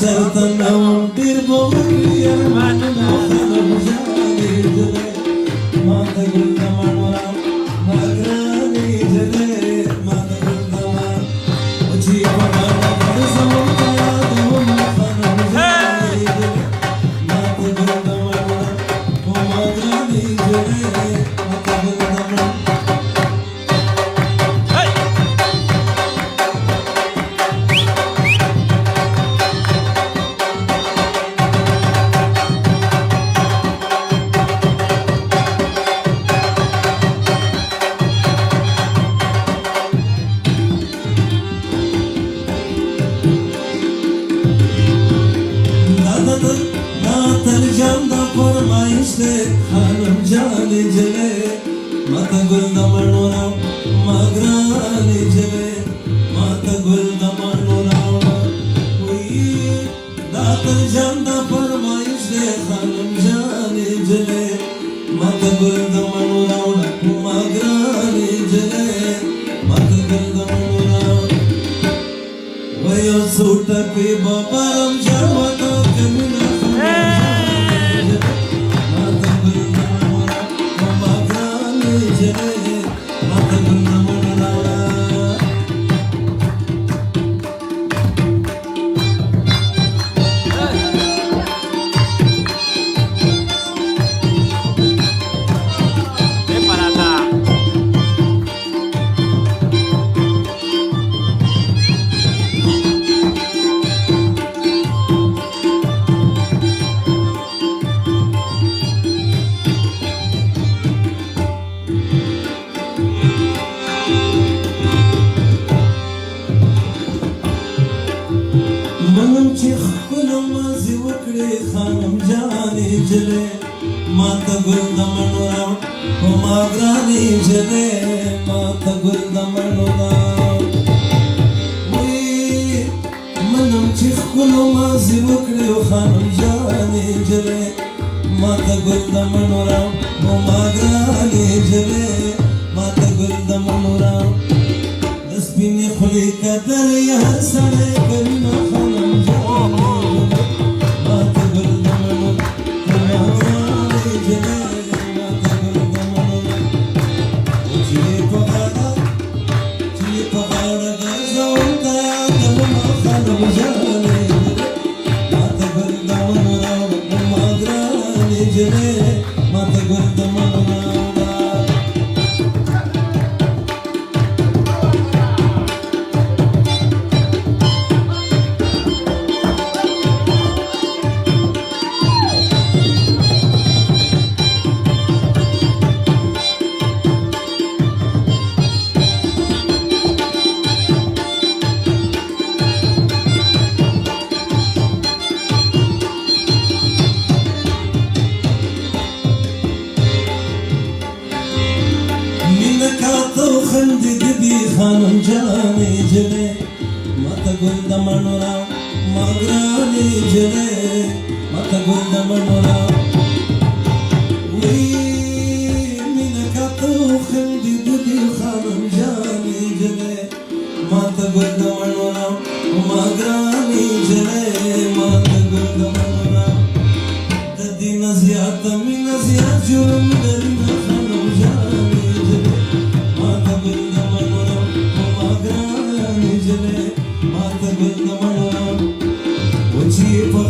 چرته نو ډېر به وکړي ارمانونه خانم جانې نجلۍ ما ته ګل د مڼو ما ګرانې نجلۍ ما ته ګل د مڼو چې په غاړه زموږ په یادونه خانم جانې نجلۍ ما ته ګل د مڼو ما ګرانې نجلۍ ما ته ګل د مڼو تل جان دا فرمایش دے خانم جانې نجلۍ ما ته ګل د مڼو ما ګرانې نجلۍ ما ته ګل د مڼو وایي دا تل جان دا فرمایش دے خانم جانې نجلۍ ما ته ګل د مڼو ما ګرانې نجلۍ ما ته ګل د مڼو وایي څو ټپې به بارم جان ورته کوینه منم چې ښکلو مازې وکړې خانم جانې نجلۍ ما ته ګل د مڼو راوړه ما ګرانې نجلۍ ما ته ګل د مڼو وایي منم چې ښکلو مازې وکړې خانم جانې نجلۍ ما ته ګل د مڼو راوړه ما ګرانې نجلۍ ما ته ګل د مڼو راوړه د سپینې خولې قدر یې هر سړی کوي نه خانم خانم جانې نجلۍ ما ته ګل د مڼو ما ګرانې نجلۍ ما ته ګل د مڼو وایي مینه کاته وخندېده دې خانم جانې نجلۍ ما ته ګل د مڼو ما ګرانې نجلۍ ما ته ګل د مڼو د دې نه زیاته مینه زیات جرم لري نه خانم جانې نجلۍ ما ته ګل د مڼو ما ته ګل د مڼو و چې په